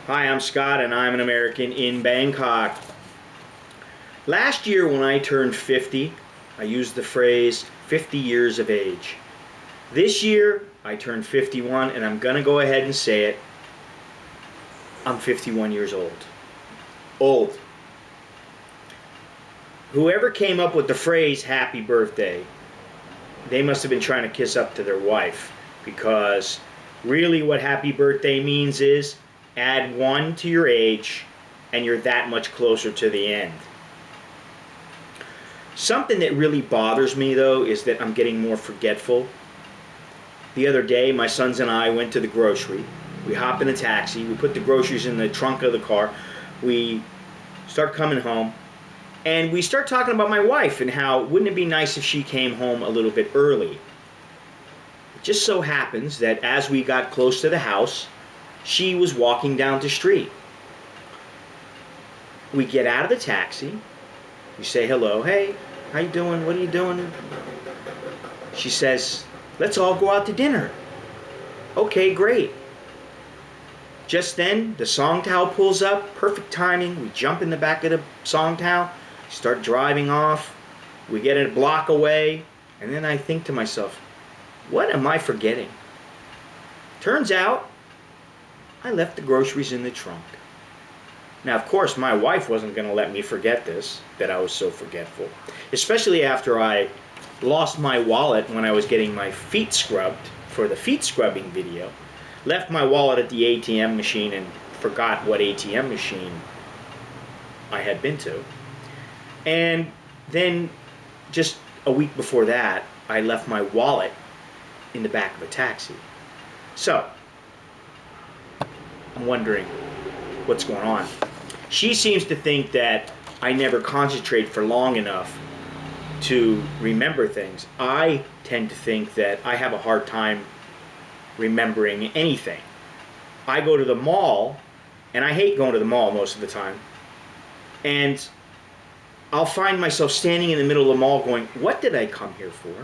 Hi, I'm Scott and I'm an American in Bangkok. Last year when I turned 50, I used the phrase 50 years of age. This year I turned 51 and I'm gonna go ahead and say it. I'm 51 years old. Old. Whoever came up with the phrase happy birthday, they must have been trying to kiss up to their wife, because really what happy birthday means is add 1 to your age and you're that much closer to the end. Something that really bothers me though is that I'm getting more forgetful. The other day my sons and I went to the grocery. We hop in a taxi, we put the groceries in the trunk of the car, we start coming home, and we start talking about my wife and how wouldn't it be nice if she came home a little bit early. It just so happens that as we got close to the house, she was walking down the street. We get out of the taxi, we say hello, hey, how you doing, what are you doing? She says, let's all go out to dinner. Okay, great. Just then, the Songtao pulls up, perfect timing, we jump in the back of the Songtao, start driving off, we get a block away, and then I think to myself, what am I forgetting? Turns out, I left the groceries in the trunk. Now, of course, my wife wasn't going to let me forget this, that I was so forgetful. Especially after I lost my wallet when I was getting my feet scrubbed for the feet scrubbing video. Left my wallet at the ATM machine and forgot what ATM machine I had been to. And then, just a week before that, I left my wallet in the back of a taxi. So, I'm wondering what's going on. She seems to think that I never concentrate for long enough to remember things. I tend to think that I have a hard time remembering anything. I go to the mall, and I hate going to the mall most of the time, and I'll find myself standing in the middle of the mall going, what did I come here for?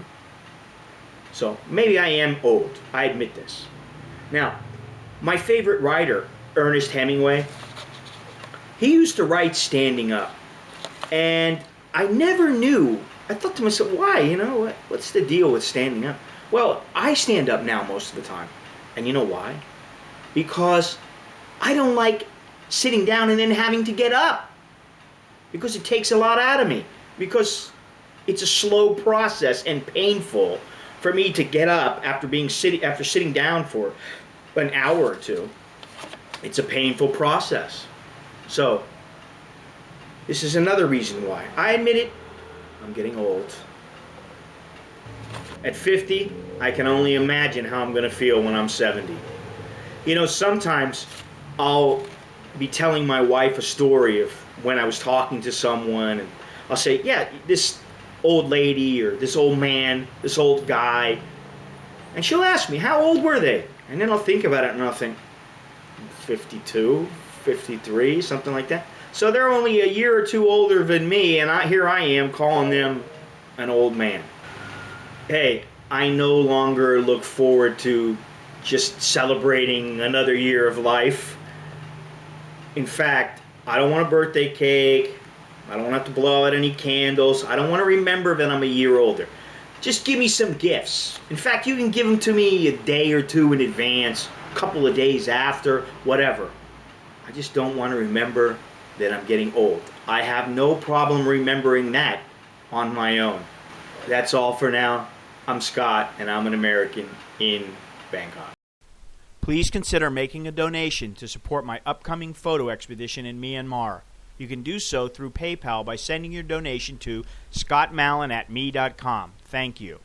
So maybe I am old. I admit this. Now, my favorite writer, Ernest Hemingway, he used to write standing up. And I never knew. I thought to myself, why? You know, what's the deal with standing up? Well, I stand up now most of the time. And you know why? Because I don't like sitting down and then having to get up. Because it takes a lot out of me. Because it's a slow process and painful for me to get up after sitting down for an hour or two. It's a painful process. So, this is another reason why. I admit it, I'm getting old. At 50, I can only imagine how I'm going to feel when I'm 70. You know, sometimes I'll be telling my wife a story of when I was talking to someone, and I'll say, yeah, this old lady or this old man, this old guy, and she'll ask me, how old were they? And then I'll think about it and I'll think, 52, 53, something like that. So they're only a year or two older than me, and here I am calling them an old man. Hey, I no longer look forward to just celebrating another year of life. In fact, I don't want a birthday cake. I don't have to blow out any candles. I don't want to remember that I'm a year older. Just give me some gifts. In fact, you can give them to me a day or two in advance, a couple of days after, whatever. I just don't want to remember that I'm getting old. I have no problem remembering that on my own. That's all for now. I'm Scott, and I'm an American in Bangkok. Please consider making a donation to support my upcoming photo expedition in Myanmar. You can do so through PayPal by sending your donation to scottmallon@me.com. Thank you.